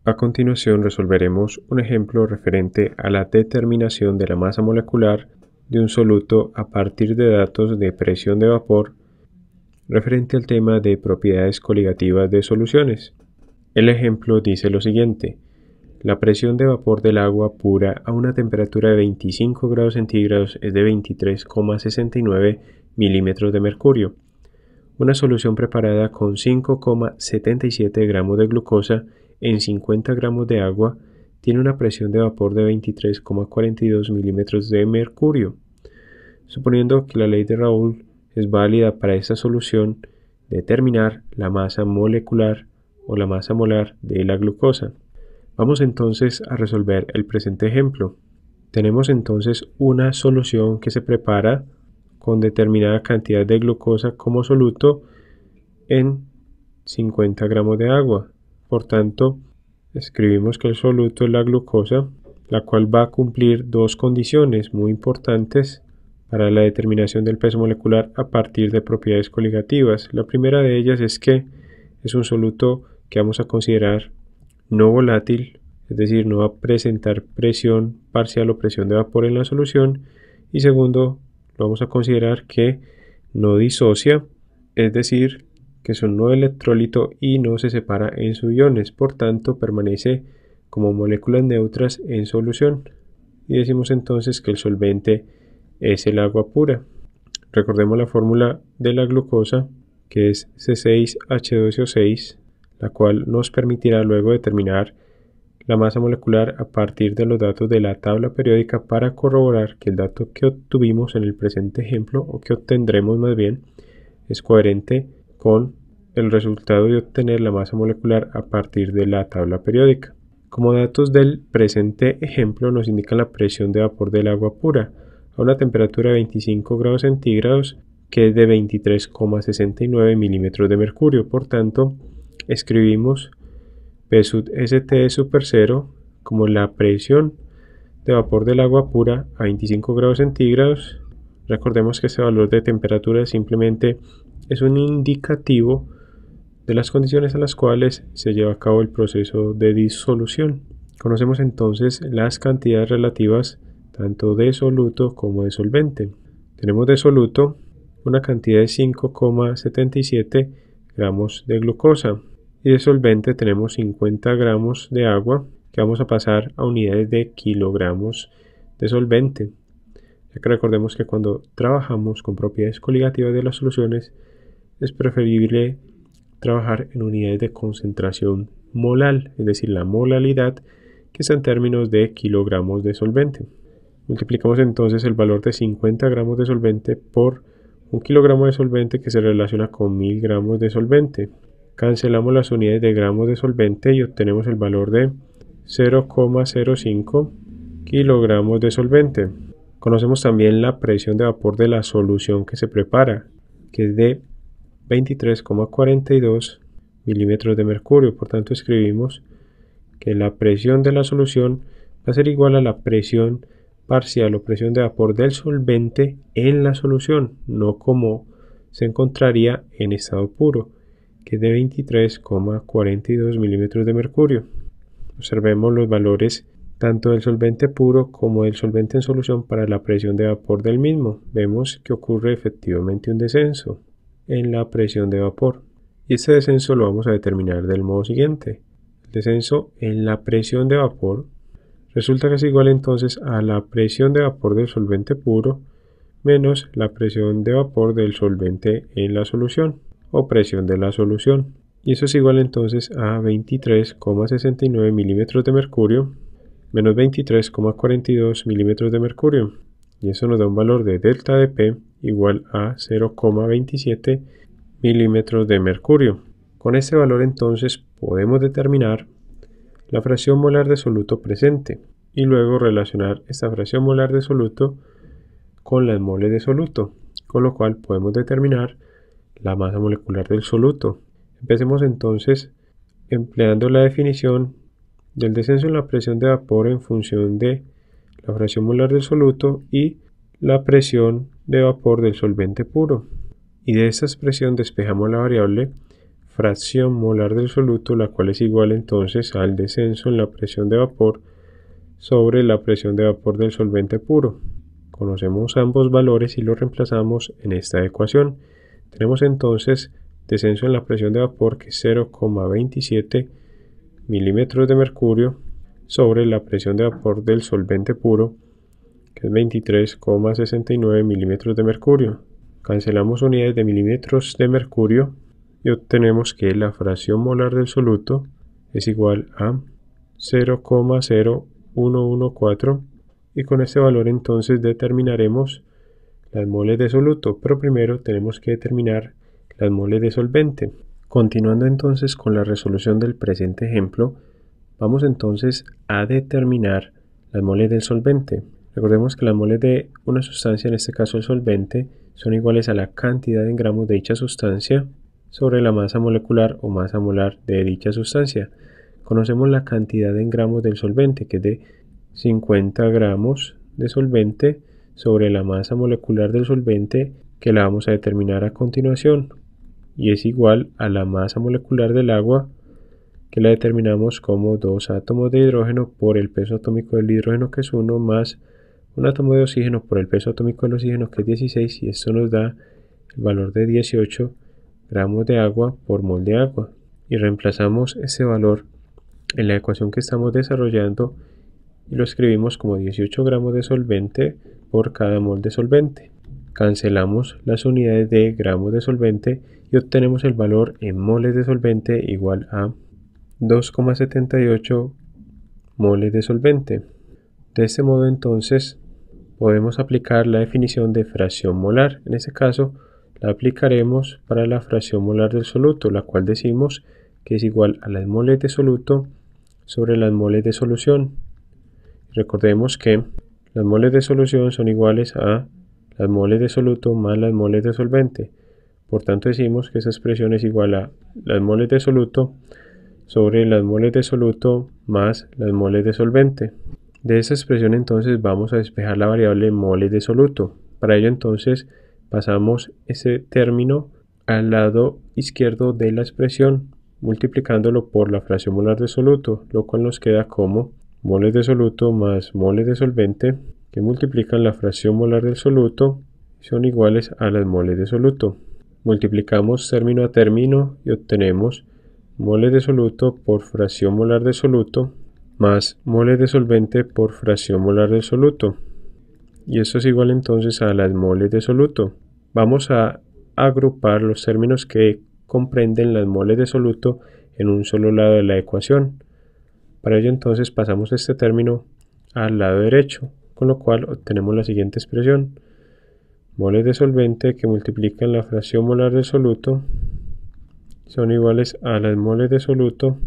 A continuación resolveremos un ejemplo referente a la determinación de la masa molecular de un soluto a partir de datos de presión de vapor referente al tema de propiedades coligativas de soluciones. El ejemplo dice lo siguiente: la presión de vapor del agua pura a una temperatura de 25 grados centígrados es de 23,69 milímetros de mercurio. Una solución preparada con 5,77 gramos de glucosa en 50 gramos de agua tiene una presión de vapor de 23,42 milímetros de mercurio. Suponiendo que la ley de Raoult es válida para esta solución, determinar la masa molecular o la masa molar de la glucosa. Vamos entonces a resolver el presente ejemplo. Tenemos entonces una solución que se prepara con determinada cantidad de glucosa como soluto en 50 gramos de agua. Por tanto, escribimos que el soluto es la glucosa, la cual va a cumplir dos condiciones muy importantes para la determinación del peso molecular a partir de propiedades coligativas. La primera de ellas es que es un soluto que vamos a considerar no volátil, es decir, no va a presentar presión parcial o presión de vapor en la solución. Y segundo, lo vamos a considerar que no disocia, es decir, que es un no electrolito y no se separa en sus iones, por tanto permanece como moléculas neutras en solución. Y decimos entonces que el solvente es el agua pura. Recordemos la fórmula de la glucosa, que es C6H12O6, la cual nos permitirá luego determinar la masa molecular a partir de los datos de la tabla periódica para corroborar que el dato que obtuvimos en el presente ejemplo, o que obtendremos más bien, es coherente con el resultado de obtener la masa molecular a partir de la tabla periódica. Como datos del presente ejemplo nos indican la presión de vapor del agua pura a una temperatura de 25 grados centígrados, que es de 23,69 milímetros de mercurio. Por tanto, escribimos P sub ST super 0 como la presión de vapor del agua pura a 25 grados centígrados. Recordemos que este valor de temperatura simplemente es un indicativo de las condiciones a las cuales se lleva a cabo el proceso de disolución. Conocemos entonces las cantidades relativas tanto de soluto como de solvente. Tenemos de soluto una cantidad de 5,77 gramos de glucosa y de solvente tenemos 50 gramos de agua que vamos a pasar a unidades de kilogramos de solvente, ya que recordemos que cuando trabajamos con propiedades coligativas de las soluciones es preferible trabajar en unidades de concentración molal, es decir, la molalidad, que está en términos de kilogramos de solvente. Multiplicamos entonces el valor de 50 gramos de solvente por un kilogramo de solvente, que se relaciona con 1000 gramos de solvente. Cancelamos las unidades de gramos de solvente y obtenemos el valor de 0,05 kilogramos de solvente. Conocemos también la presión de vapor de la solución que se prepara, que es de 23,42 milímetros de mercurio. Por tanto, escribimos que la presión de la solución va a ser igual a la presión parcial o presión de vapor del solvente en la solución, no como se encontraría en estado puro, que es de 23,42 milímetros de mercurio. Observemos los valores tanto del solvente puro como del solvente en solución para la presión de vapor del mismo. Vemos que ocurre efectivamente un descenso en la presión de vapor, y este descenso lo vamos a determinar del modo siguiente: el descenso en la presión de vapor resulta que es igual entonces a la presión de vapor del solvente puro menos la presión de vapor del solvente en la solución, o presión de la solución, y eso es igual entonces a 23,69 milímetros de mercurio menos 23,42 milímetros de mercurio, y eso nos da un valor de delta de P igual a 0,27 milímetros de mercurio. Con este valor entonces podemos determinar la fracción molar de soluto presente y luego relacionar esta fracción molar de soluto con las moles de soluto, con lo cual podemos determinar la masa molecular del soluto. Empecemos entonces empleando la definición del descenso en la presión de vapor en función de la fracción molar del soluto y la presión de vapor del solvente puro. Y de esta expresión despejamos la variable fracción molar del soluto, la cual es igual entonces al descenso en la presión de vapor sobre la presión de vapor del solvente puro. Conocemos ambos valores y los reemplazamos en esta ecuación. Tenemos entonces descenso en la presión de vapor, que es 0,27 milímetros de mercurio, sobre la presión de vapor del solvente puro, que es 23,69 milímetros de mercurio. Cancelamos unidades de milímetros de mercurio y obtenemos que la fracción molar del soluto es igual a 0,0114, y con este valor entonces determinaremos las moles de soluto, pero primero tenemos que determinar las moles de solvente. Continuando entonces con la resolución del presente ejemplo, vamos entonces a determinar las moles del solvente. Recordemos que las moles de una sustancia, en este caso el solvente, son iguales a la cantidad en gramos de dicha sustancia sobre la masa molecular o masa molar de dicha sustancia. Conocemos la cantidad en gramos del solvente, que es de 50 gramos de solvente sobre la masa molecular del solvente, que la vamos a determinar a continuación, y es igual a la masa molecular del agua, que la determinamos como 2 átomos de hidrógeno por el peso atómico del hidrógeno, que es 1, más un átomo de oxígeno por el peso atómico del oxígeno, que es 16, y esto nos da el valor de 18 gramos de agua por mol de agua. Y reemplazamos ese valor en la ecuación que estamos desarrollando y lo escribimos como 18 gramos de solvente por cada mol de solvente. Cancelamos las unidades de gramos de solvente y obtenemos el valor en moles de solvente igual a 2,78 moles de solvente. De este modo entonces podemos aplicar la definición de fracción molar. En este caso la aplicaremos para la fracción molar del soluto, la cual decimos que es igual a las moles de soluto sobre las moles de solución. Recordemos que las moles de solución son iguales a las moles de soluto más las moles de solvente. Por tanto decimos que esa expresión es igual a las moles de soluto sobre las moles de soluto más las moles de solvente. De esa expresión entonces vamos a despejar la variable moles de soluto. Para ello entonces pasamos ese término al lado izquierdo de la expresión, multiplicándolo por la fracción molar de soluto, lo cual nos queda como moles de soluto más moles de solvente, que multiplican la fracción molar del soluto y son iguales a las moles de soluto. Multiplicamos término a término y obtenemos moles de soluto por fracción molar de soluto más moles de solvente por fracción molar del soluto, y esto es igual entonces a las moles de soluto. Vamos a agrupar los términos que comprenden las moles de soluto en un solo lado de la ecuación. Para ello entonces pasamos este término al lado derecho, con lo cual obtenemos la siguiente expresión: moles de solvente que multiplican la fracción molar del soluto son iguales a las moles de soluto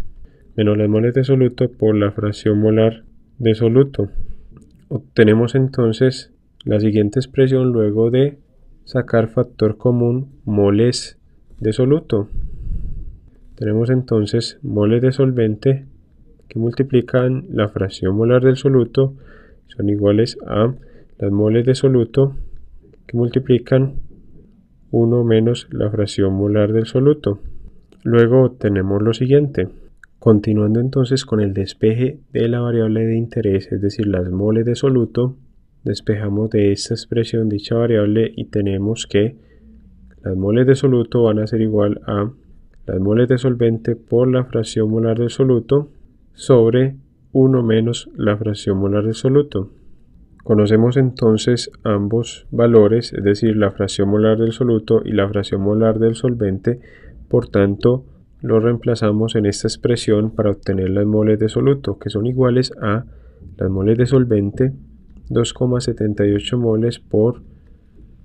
menos las moles de soluto por la fracción molar de soluto. Obtenemos entonces la siguiente expresión luego de sacar factor común moles de soluto. Tenemos entonces moles de solvente que multiplican la fracción molar del soluto son iguales a las moles de soluto que multiplican 1 menos la fracción molar del soluto. Luego obtenemos lo siguiente. Continuando entonces con el despeje de la variable de interés, es decir, las moles de soluto, despejamos de esta expresión dicha variable y tenemos que las moles de soluto van a ser igual a las moles de solvente por la fracción molar del soluto sobre 1 menos la fracción molar del soluto. Conocemos entonces ambos valores, es decir, la fracción molar del soluto y la fracción molar del solvente, por tanto lo reemplazamos en esta expresión para obtener las moles de soluto, que son iguales a las moles de solvente, 2,78 moles por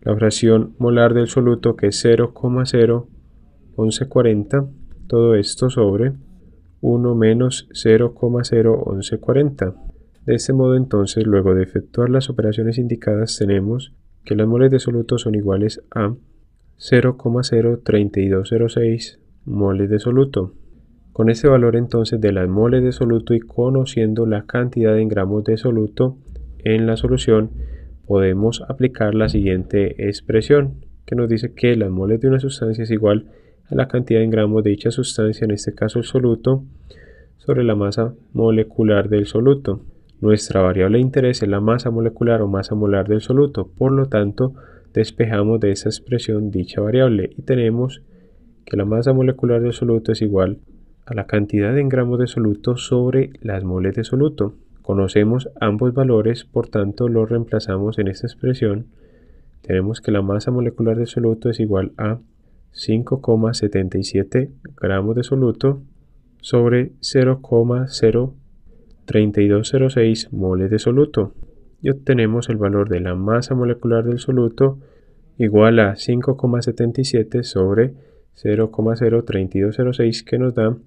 la fracción molar del soluto, que es 0,01140, todo esto sobre 1 menos 0,01140. De este modo entonces, luego de efectuar las operaciones indicadas, tenemos que las moles de soluto son iguales a 0,03206 moles de soluto. Con este valor entonces de las moles de soluto y conociendo la cantidad en gramos de soluto en la solución, podemos aplicar la siguiente expresión, que nos dice que las moles de una sustancia es igual a la cantidad en gramos de dicha sustancia, en este caso el soluto, sobre la masa molecular del soluto. Nuestra variable de interés es la masa molecular o masa molar del soluto, por lo tanto despejamos de esa expresión dicha variable y tenemos que la masa molecular del soluto es igual a la cantidad en gramos de soluto sobre las moles de soluto. Conocemos ambos valores, por tanto los reemplazamos en esta expresión. Tenemos que la masa molecular del soluto es igual a 5,77 gramos de soluto sobre 0,03206 moles de soluto. Y obtenemos el valor de la masa molecular del soluto igual a 5,77 sobre 0,03206, que nos da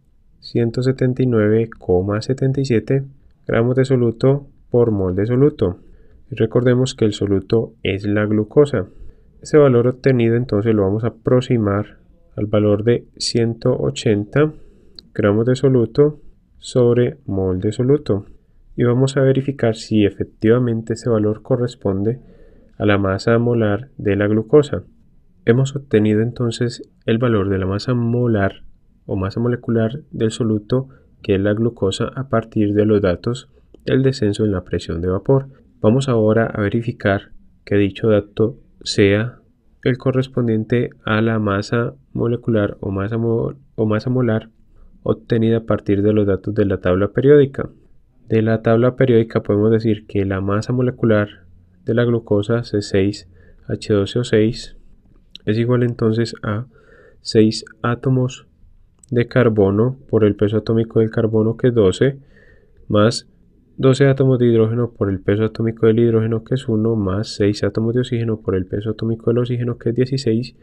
179,77 gramos de soluto por mol de soluto. Y recordemos que el soluto es la glucosa. Ese valor obtenido entonces lo vamos a aproximar al valor de 180 gramos de soluto sobre mol de soluto. Y vamos a verificar si efectivamente ese valor corresponde a la masa molar de la glucosa. Hemos obtenido entonces el valor de la masa molar o masa molecular del soluto, que es la glucosa, a partir de los datos del descenso en la presión de vapor. Vamos ahora a verificar que dicho dato sea el correspondiente a la masa molecular o masa molar obtenida a partir de los datos de la tabla periódica. De la tabla periódica podemos decir que la masa molecular de la glucosa C6H12O6 es igual entonces a 6 átomos de carbono por el peso atómico del carbono, que es 12, más 12 átomos de hidrógeno por el peso atómico del hidrógeno, que es 1, más 6 átomos de oxígeno por el peso atómico del oxígeno, que es 16,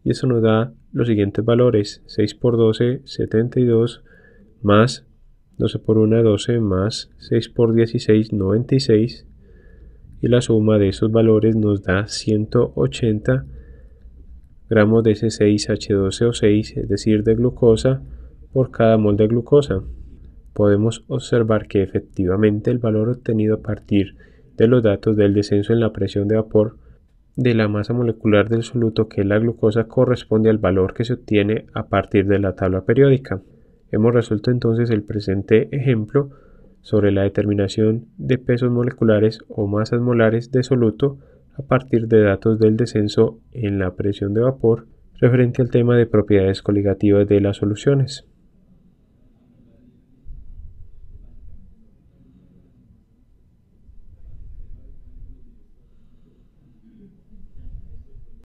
y eso nos da los siguientes valores: 6 por 12, 72, más 12 por 1, 12, más 6 por 16, 96, y la suma de esos valores nos da 180 gramos de C6H12O6, es decir, de glucosa, por cada mol de glucosa. Podemos observar que efectivamente el valor obtenido a partir de los datos del descenso en la presión de vapor de la masa molecular del soluto, que es la glucosa, corresponde al valor que se obtiene a partir de la tabla periódica. Hemos resuelto entonces el presente ejemplo sobre la determinación de pesos moleculares o masas molares de soluto a partir de datos del descenso en la presión de vapor referente al tema de propiedades coligativas de las soluciones.